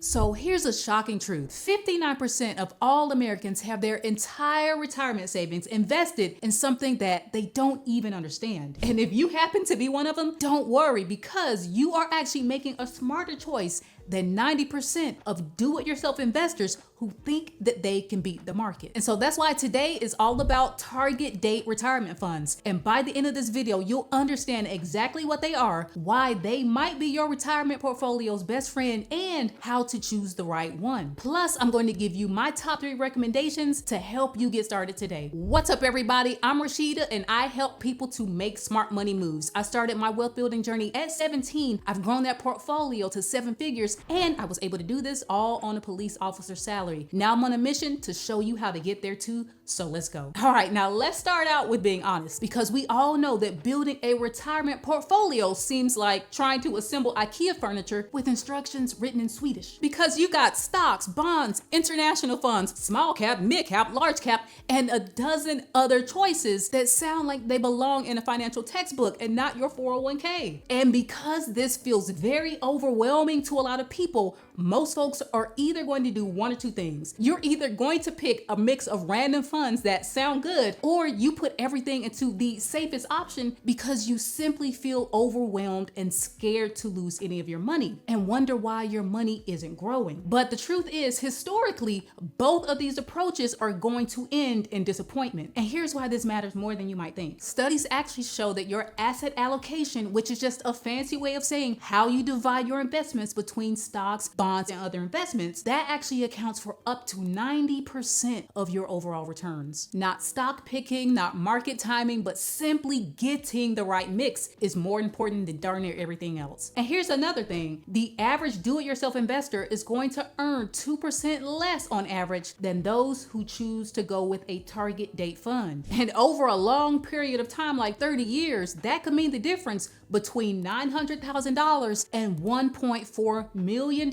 So here's a shocking truth. 59% of all Americans have their entire retirement savings invested in something that they don't even understand. And if you happen to be one of them, don't worry, because you are actually making a smarter choice than 90% of do-it-yourself investors who think that they can beat the market. And so that's why today is all about target date retirement funds. And by the end of this video, you'll understand exactly what they are, why they might be your retirement portfolio's best friend, and how to choose the right one. Plus, I'm going to give you my top 3 recommendations to help you get started today. What's up, everybody? I'm Rashida, and I help people to make smart money moves. I started my wealth building journey at 17. I've grown that portfolio to 7 figures, and I was able to do this all on a police officer's salary. Now I'm on a mission to show you how to get there too, so let's go. All right, now let's start out with being honest, because we all know that building a retirement portfolio seems like trying to assemble IKEA furniture with instructions written in Swedish. Because you got stocks, bonds, international funds, small cap, mid cap, large cap, and a dozen other choices that sound like they belong in a financial textbook and not your 401k. And because this feels very overwhelming to a lot of people, most folks are either going to do one or two things. You're either going to pick a mix of random funds that sound good, or you put everything into the safest option because you simply feel overwhelmed and scared to lose any of your money and wonder why your money isn't growing. But the truth is, historically, both of these approaches are going to end in disappointment. And here's why this matters more than you might think. Studies actually show that your asset allocation, which is just a fancy way of saying how you divide your investments between stocks, bonds, and other investments, that actually accounts for up to 90% of your overall returns. Not stock picking, not market timing, but simply getting the right mix is more important than darn near everything else. And here's another thing. The average do-it-yourself investor is going to earn 2% less on average than those who choose to go with a target date fund. And over a long period of time, like 30 years, that could mean the difference between $900,000 and $1.4 million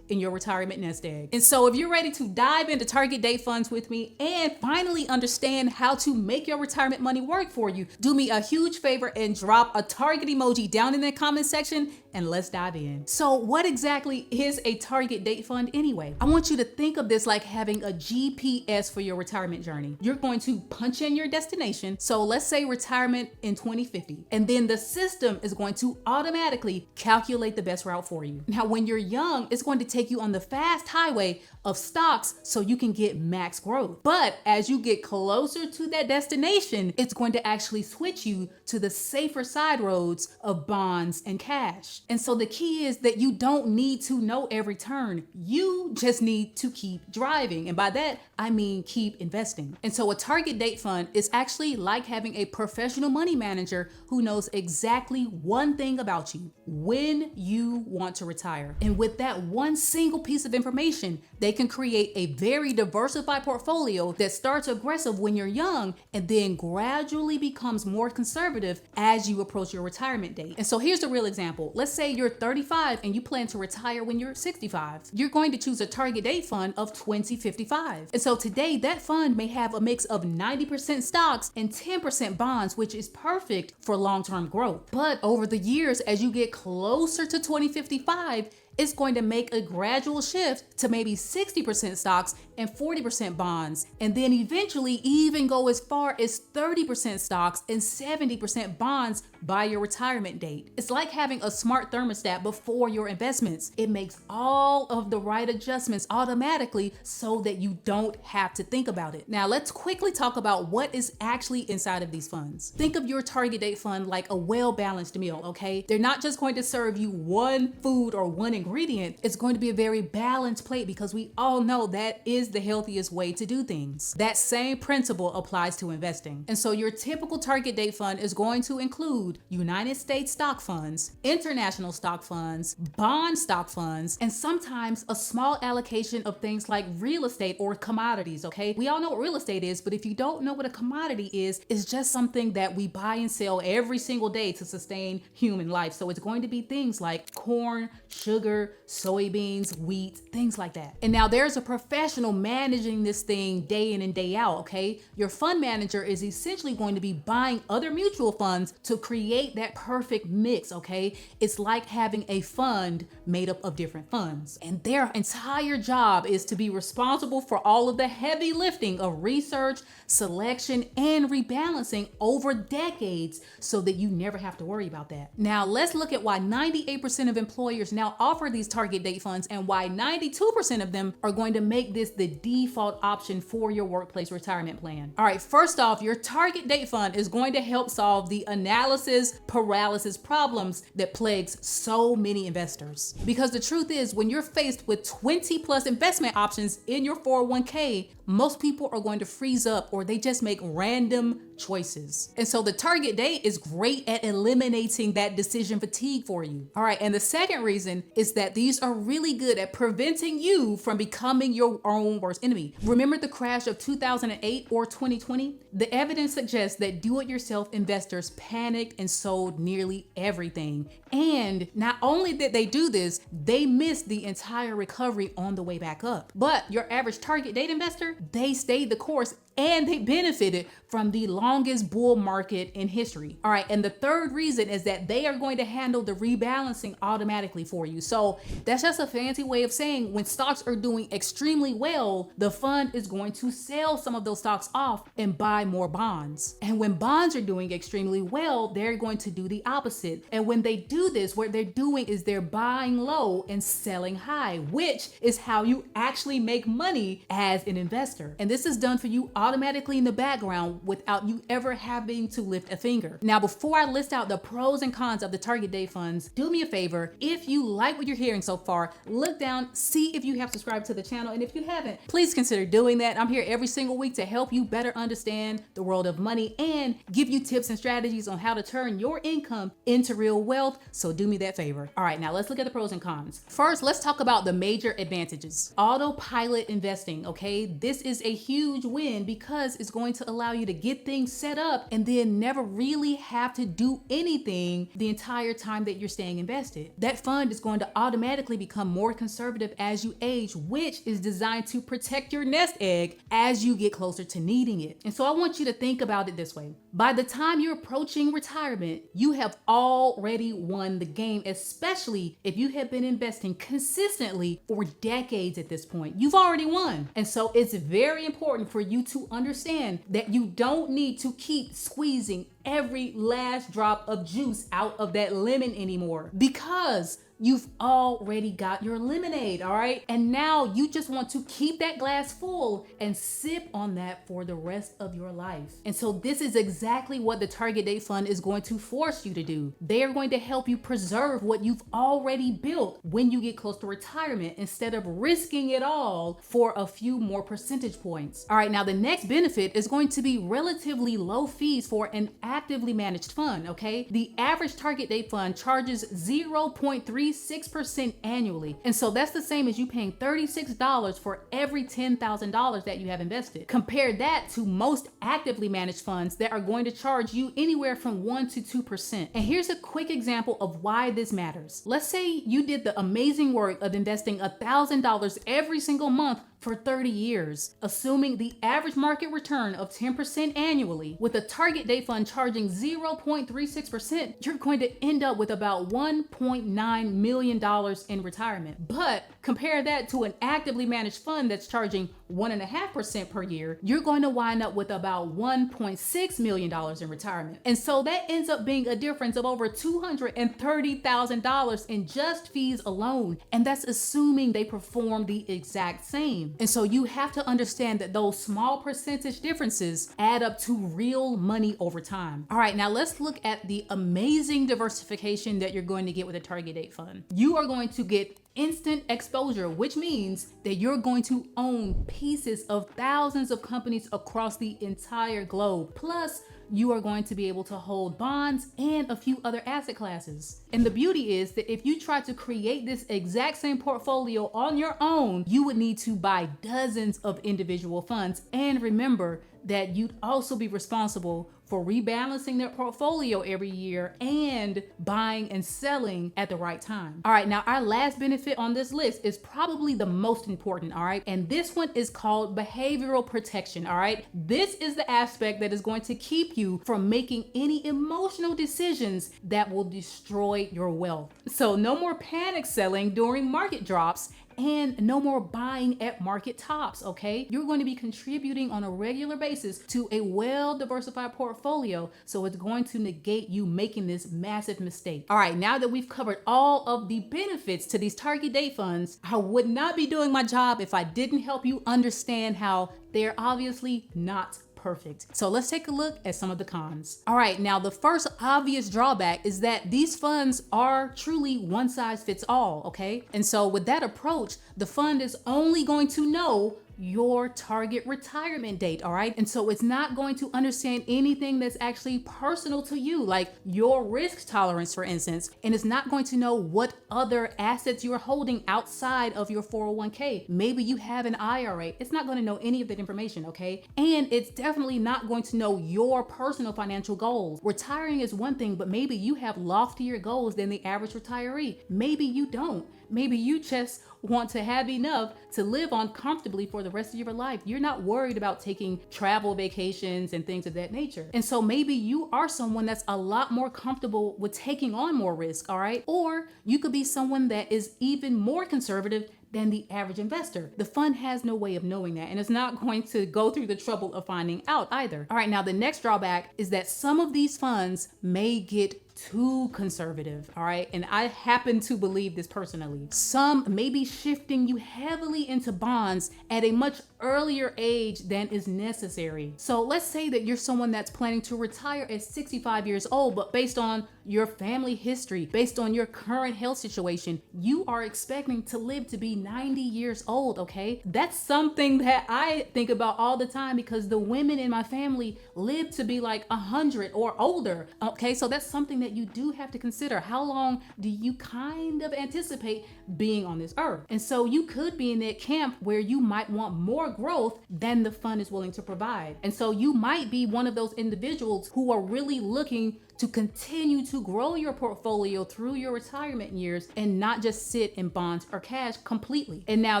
in your retirement nest egg. And so if you're ready to dive into target date funds with me and finally understand how to make your retirement money work for you, do me a huge favor and drop a target emoji down in the comment section, and let's dive in. So what exactly is a target date fund anyway? I want you to think of this like having a GPS for your retirement journey. You're going to punch in your destination. So let's say retirement in 2050, and then the system is going to automatically calculate the best route for you. Now, when you're young, it's going to take you on the fast highway of stocks so you can get max growth. But as you get closer to that destination, it's going to actually switch you to the safer side roads of bonds and cash. And so the key is that you don't need to know every turn. You just need to keep driving. And by that, I mean keep investing. And so a target date fund is actually like having a professional money manager who knows exactly one thing about you: when you want to retire. And with that one single piece of information, they can create a very diversified portfolio that starts aggressive when you're young and then gradually becomes more conservative as you approach your retirement date. And so here's a real example. Let's say you're 35 and you plan to retire when you're 65. You're going to choose a target date fund of 2055. And so today that fund may have a mix of 90% stocks and 10% bonds, which is perfect for long-term growth. But over the years, as you get closer to 2055, it's going to make a gradual shift to maybe 60% stocks and 40% bonds, and then eventually even go as far as 30% stocks and 70% bonds by your retirement date. It's like having a smart thermostat before your investments. It makes all of the right adjustments automatically so that you don't have to think about it. Now let's quickly talk about what is actually inside of these funds. Think of your target date fund like a well-balanced meal, okay? They're not just going to serve you one food or one ingredient. It's going to be a very balanced plate, because we all know that is the healthiest way to do things. That same principle applies to investing. And so your typical target date fund is going to include United States stock funds, international stock funds, bond stock funds, and sometimes a small allocation of things like real estate or commodities, okay? We all know what real estate is, but if you don't know what a commodity is, it's just something that we buy and sell every single day to sustain human life. So it's going to be things like corn, sugar, sugar, soybeans, wheat, things like that. And now there's a professional managing this thing day in and day out, okay? Your fund manager is essentially going to be buying other mutual funds to create that perfect mix, okay? It's like having a fund made up of different funds. And their entire job is to be responsible for all of the heavy lifting of research, selection, and rebalancing over decades so that you never have to worry about that. Now, let's look at why 98% of employers now offer these target date funds and why 92% of them are going to make this the default option for your workplace retirement plan. All right, first off, your target date fund is going to help solve the analysis paralysis problems that plagues so many investors. Because the truth is, when you're faced with 20 plus investment options in your 401k, most people are going to freeze up or they just make random choices. And so the target date is great at eliminating that decision fatigue for you. All right, and the second reason is that these are really good at preventing you from becoming your own worst enemy. Remember the crash of 2008 or 2020? The evidence suggests that do-it-yourself investors panicked and sold nearly everything. And not only did they do this, they missed the entire recovery on the way back up. But your average target date investor, they stayed the course and they benefited from the longest bull market in history. All right, and the third reason is that they are going to handle the rebalancing automatically for you. So that's just a fancy way of saying when stocks are doing extremely well, the fund is going to sell some of those stocks off and buy more bonds. And when bonds are doing extremely well, they're going to do the opposite. And when they do this, what they're doing is they're buying low and selling high, which is how you actually make money as an investor. And this is done for you automatically in the background without you ever having to lift a finger. Now, before I list out the pros and cons of the target date funds, do me a favor. If you like what you're hearing so far, look down, see if you have subscribed to the channel. And if you haven't, please consider doing that. I'm here every single week to help you better understand the world of money and give you tips and strategies on how to turn your income into real wealth. So do me that favor. All right, now let's look at the pros and cons. First, let's talk about the major advantages. Autopilot investing, okay? This is a huge win because it's going to allow you to get things set up and then never really have to do anything the entire time that you're staying invested. That fund is going to automatically become more conservative as you age, which is designed to protect your nest egg as you get closer to needing it. And so I want you to think about it this way. By the time you're approaching retirement, you have already won the game, especially if you have been investing consistently for decades at this point. You've already won. And so it's very important for you to understand that you don't need to keep squeezing every last drop of juice out of that lemon anymore because you've already got your lemonade, all right? And now you just want to keep that glass full and sip on that for the rest of your life. And so this is exactly what the target date fund is going to force you to do. They are going to help you preserve what you've already built when you get close to retirement instead of risking it all for a few more percentage points. All right, now the next benefit is going to be relatively low fees for an actively managed fund, okay? The average target date fund charges 0.36% annually. And so that's the same as you paying $36 for every $10,000 that you have invested. Compare that to most actively managed funds that are going to charge you anywhere from 1 to 2%. And here's a quick example of why this matters. Let's say you did the amazing work of investing $1,000 every single month for 30 years, assuming the average market return of 10% annually. With a target date fund charging 0.36%, you're going to end up with about $1.9 million in retirement. But compare that to an actively managed fund that's charging 1.5% per year, you're going to wind up with about $1.6 million in retirement. And so that ends up being a difference of over $230,000 in just fees alone. And that's assuming they perform the exact same. And so you have to understand that those small percentage differences add up to real money over time. All right, now let's look at the amazing diversification that you're going to get with a target date fund. You are going to get instant exposure, which means that you're going to own pieces of thousands of companies across the entire globe. Plus, you are going to be able to hold bonds and a few other asset classes. And the beauty is that if you try to create this exact same portfolio on your own, you would need to buy dozens of individual funds. And remember that you'd also be responsible for for rebalancing their portfolio every year and buying and selling at the right time. All right, now our last benefit on this list is probably the most important, all right? And this one is called behavioral protection, all right? This is the aspect that is going to keep you from making any emotional decisions that will destroy your wealth. So no more panic selling during market drops and no more buying at market tops, okay? You're going to be contributing on a regular basis to a well-diversified portfolio, so it's going to negate you making this massive mistake. All right, now that we've covered all of the benefits to these target date funds, I would not be doing my job if I didn't help you understand how they're obviously not perfect. So let's take a look at some of the cons. All right, now the first obvious drawback is that these funds are truly one size fits all, okay? And so with that approach, the fund is only going to know your target retirement date, all right? And so it's not going to understand anything that's actually personal to you, like your risk tolerance, for instance, and it's not going to know what other assets you're holding outside of your 401k. Maybe you have an IRA. It's not going to know any of that information, okay? And it's definitely not going to know your personal financial goals. Retiring is one thing, but maybe you have loftier goals than the average retiree. Maybe you don't. Maybe you just want to have enough to live on comfortably for the rest of your life. You're not worried about taking travel vacations and things of that nature. And so maybe you are someone that's a lot more comfortable with taking on more risk, all right? Or you could be someone that is even more conservative than the average investor. The fund has no way of knowing that, and it's not going to go through the trouble of finding out either. All right, now the next drawback is that some of these funds may get too conservative, all right? And I happen to believe this personally. Some may be shifting you heavily into bonds at a much earlier age than is necessary. So let's say that you're someone that's planning to retire at 65 years old, but based on your family history, based on your current health situation, you are expecting to live to be 90 years old, okay? That's something that I think about all the time because the women in my family live to be like 100 or older, okay? So that's something that you do have to consider. How long do you kind of anticipate being on this earth? And so you could be in that camp where you might want more growth than the fund is willing to provide. And so you might be one of those individuals who are really looking to continue to grow your portfolio through your retirement years and not just sit in bonds or cash completely. And now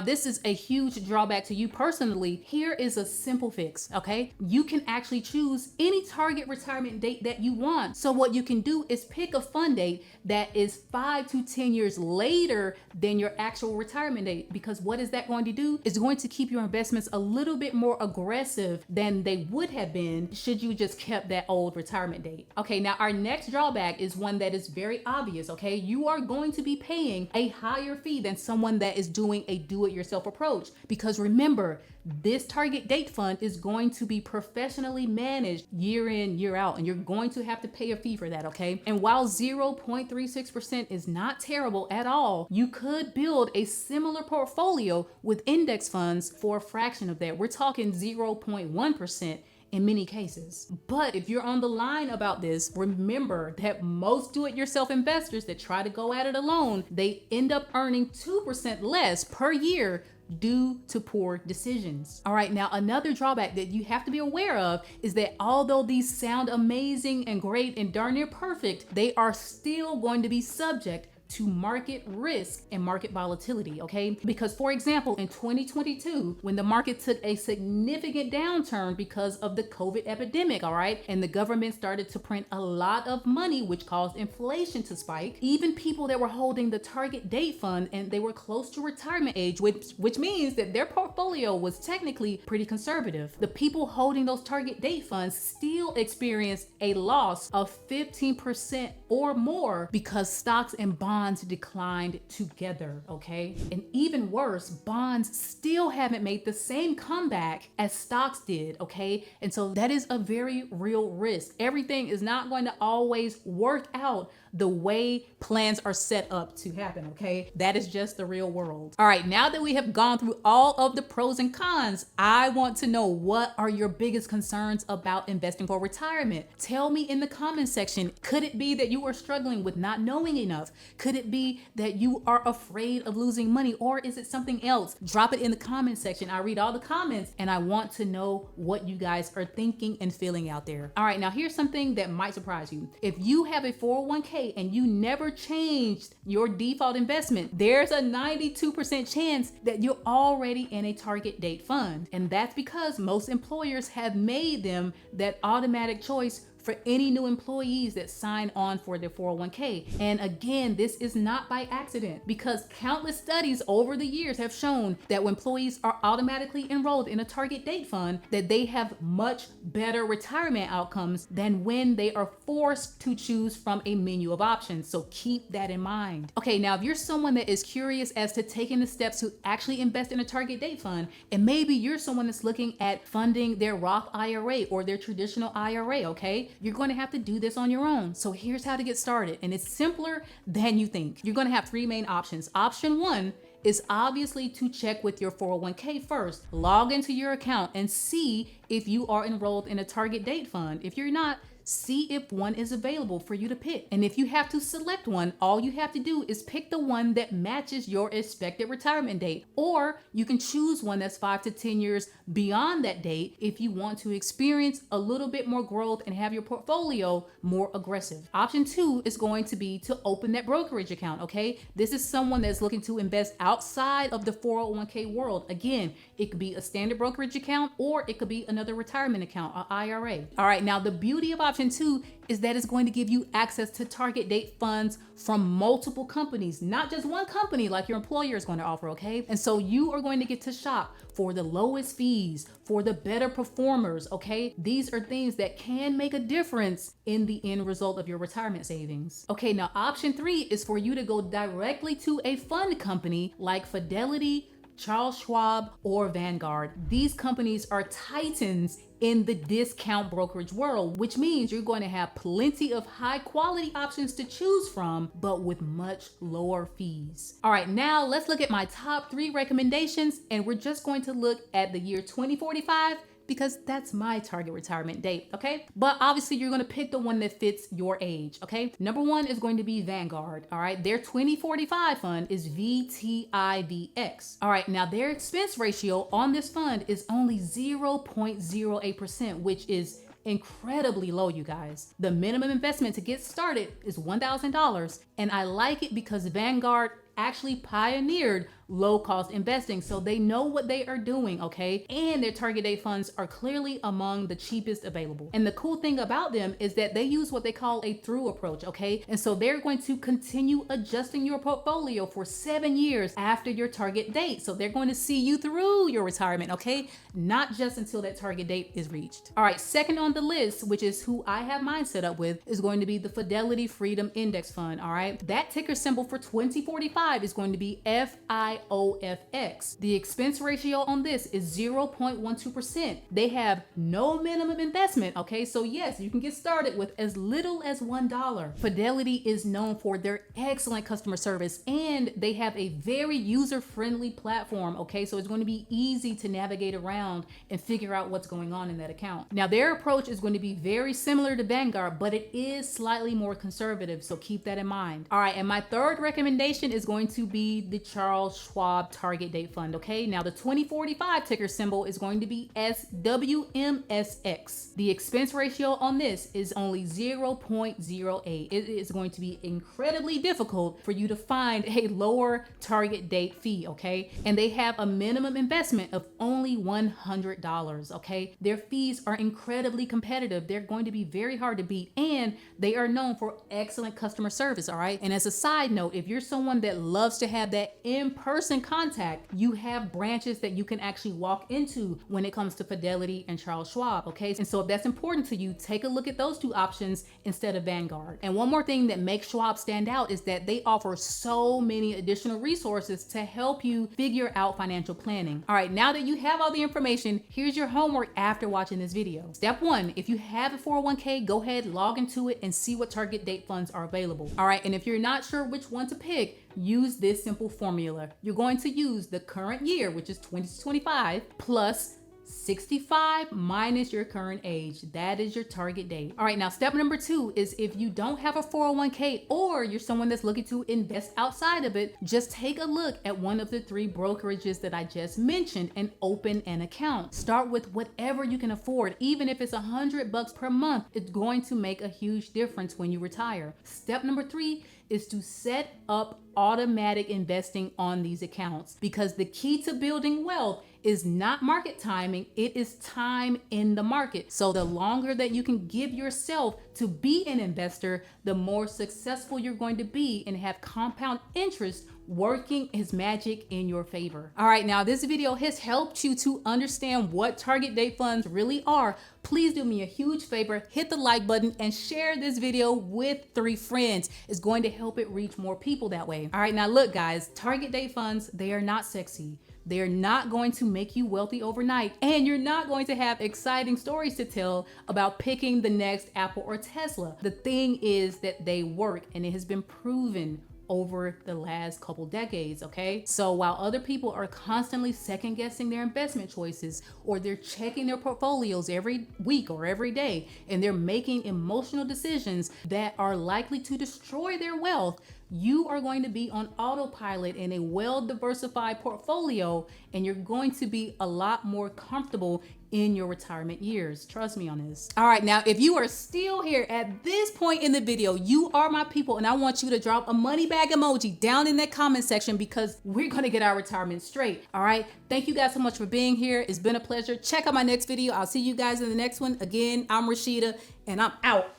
this is a huge drawback to you personally. Here is a simple fix, okay? You can actually choose any target retirement date that you want. So what you can do is pick a fund date that is 5 to 10 years later than your actual retirement date, because what is that going to do? It's going to keep your investments a little bit more aggressive than they would have been should you just kept that old retirement date. Okay, now our next drawback is one that is very obvious, okay? You are going to be paying a higher fee than someone that is doing a do-it-yourself approach, because remember, this target date fund is going to be professionally managed year in, year out, and you're going to have to pay a fee for that, okay? And while 0.36% is not terrible at all, you could build a similar portfolio with index funds for a fraction of that. We're talking 0.1% in many cases. But if you're on the line about this, remember that most do-it-yourself investors that try to go at it alone, they end up earning 2% less per year due to poor decisions. All right, now another drawback that you have to be aware of is that although these sound amazing and great and darn near perfect, they are still going to be subject to market risk and market volatility, okay? Because for example, in 2022, when the market took a significant downturn because of the COVID epidemic, all right, and the government started to print a lot of money, which caused inflation to spike, even people that were holding the target date fund and they were close to retirement age, which means that their portfolio was technically pretty conservative. The people holding those target date funds still experienced a loss of 15% or more because stocks and bonds declined together, okay? And even worse, bonds still haven't made the same comeback as stocks did, okay? And so that is a very real risk. Everything is not going to always work out the way plans are set up to happen, okay? That is just the real world. All right, now that we have gone through all of the pros and cons, I want to know, what are your biggest concerns about investing for retirement? Tell me in the comment section. Could it be that you are struggling with not knowing enough? Could it be that you are afraid of losing money, or is it something else? Drop it in the comment section. I read all the comments and I want to know what you guys are thinking and feeling out there. All right, now here's something that might surprise you. If you have a 401k and you never changed your default investment, there's a 92% chance that you're already in a target date fund. And that's because most employers have made them that automatic choice for any new employees that sign on for their 401k. And again, this is not by accident, because countless studies over the years have shown that when employees are automatically enrolled in a target date fund, that they have much better retirement outcomes than when they are forced to choose from a menu of options. So keep that in mind. Okay, now if you're someone that is curious as to taking the steps to actually invest in a target date fund, and maybe you're someone that's looking at funding their Roth IRA or their traditional IRA, okay? You're going to have to do this on your own. So here's how to get started. And it's simpler than you think. You're going to have three main options. Option one is obviously to check with your 401k first. Log into your account and see if you are enrolled in a target date fund. If you're not, see if one is available for you to pick. And if you have to select one, all you have to do is pick the one that matches your expected retirement date. Or you can choose one that's 5 to 10 years beyond that date if you want to experience a little bit more growth and have your portfolio more aggressive. Option two is going to be to open that brokerage account, okay? This is someone that's looking to invest outside of the 401k world. Again, it could be a standard brokerage account, or it could be another retirement account, an IRA. All right, now the beauty of option two is that it's going to give you access to target date funds from multiple companies, not just one company like your employer is going to offer, okay? And so you are going to get to shop for the lowest fees, for the better performers, okay? These are things that can make a difference in the end result of your retirement savings. Okay, now option three is for you to go directly to a fund company like Fidelity, Charles Schwab, or Vanguard. These companies are titans in the discount brokerage world, which means you're going to have plenty of high quality options to choose from, but with much lower fees. All right, now let's look at my top 3 recommendations, and we're just going to look at the year 2045 because that's my target retirement date, okay? But obviously you're gonna pick the one that fits your age, okay? Number 1 is going to be Vanguard, all right? Their 2045 fund is VTIVX. All right, now their expense ratio on this fund is only 0.08%, which is incredibly low, you guys. The minimum investment to get started is $1,000, and I like it because Vanguard actually pioneered low-cost investing, so they know what they are doing, okay? And their target date funds are clearly among the cheapest available. And the cool thing about them is that they use what they call a through approach, okay? And so they're going to continue adjusting your portfolio for 7 years after your target date. So they're going to see you through your retirement, okay? Not just until that target date is reached. All right, second on the list, which is who I have mine set up with, is going to be the Fidelity Freedom Index Fund, all right? That ticker symbol for 2045 is going to be FIOFX. The expense ratio on this is 0.12%. They have no minimum investment, okay? So yes, you can get started with as little as $1. Fidelity is known for their excellent customer service, and they have a very user-friendly platform, okay? So it's going to be easy to navigate around and figure out what's going on in that account. Now, their approach is going to be very similar to Vanguard, but it is slightly more conservative, so keep that in mind. All right, and my third recommendation is going to be the Charles Schwab Target Date Fund, okay? Now, the 2045 ticker symbol is going to be SWMSX. The expense ratio on this is only 0.08. It is going to be incredibly difficult for you to find a lower target date fee, okay? And they have a minimum investment of only $100, okay? Their fees are incredibly competitive. They're going to be very hard to beat, and they are known for excellent customer service, all right? And as a side note, if you're someone that loves to have that in-person person contact. You have branches that you can actually walk into when it comes to Fidelity and Charles Schwab, okay? And so if that's important to you, take a look at those two options instead of Vanguard. And one more thing that makes Schwab stand out is that they offer so many additional resources to help you figure out financial planning. All right, now that you have all the information, here's your homework after watching this video. Step 1, if you have a 401k, go ahead, log into it and see what target date funds are available. All right, and if you're not sure which one to pick, use this simple formula. You're going to use the current year, which is 2025, plus 65 minus your current age. That is your target date. All right, now step number 2 is if you don't have a 401k or you're someone that's looking to invest outside of it, just take a look at one of the 3 brokerages that I just mentioned and open an account. Start with whatever you can afford. Even if it's $100 per month, it's going to make a huge difference when you retire. Step number 3 is to set up automatic investing on these accounts, because the key to building wealth is not market timing, it is time in the market. So the longer that you can give yourself to be an investor, the more successful you're going to be and have compound interest working its magic in your favor. All right, now this video has helped you to understand what target date funds really are. Please do me a huge favor, hit the like button and share this video with 3 friends. It's going to help it reach more people that way. All right, now look guys, target date funds, they are not sexy. They're not going to make you wealthy overnight, and you're not going to have exciting stories to tell about picking the next Apple or Tesla. The thing is that they work, and it has been proven over the last couple decades, okay? So while other people are constantly second guessing their investment choices, or they're checking their portfolios every week or every day, and they're making emotional decisions that are likely to destroy their wealth, you are going to be on autopilot in a well-diversified portfolio, and you're going to be a lot more comfortable in your retirement years. Trust me on this. All right, now if you are still here at this point in the video, you are my people, and I want you to drop a money bag emoji down in that comment section, because we're gonna get our retirement straight. All right, thank you guys so much for being here. It's been a pleasure. Check out my next video. I'll see you guys in the next one. Again, I'm Rashida, and I'm out.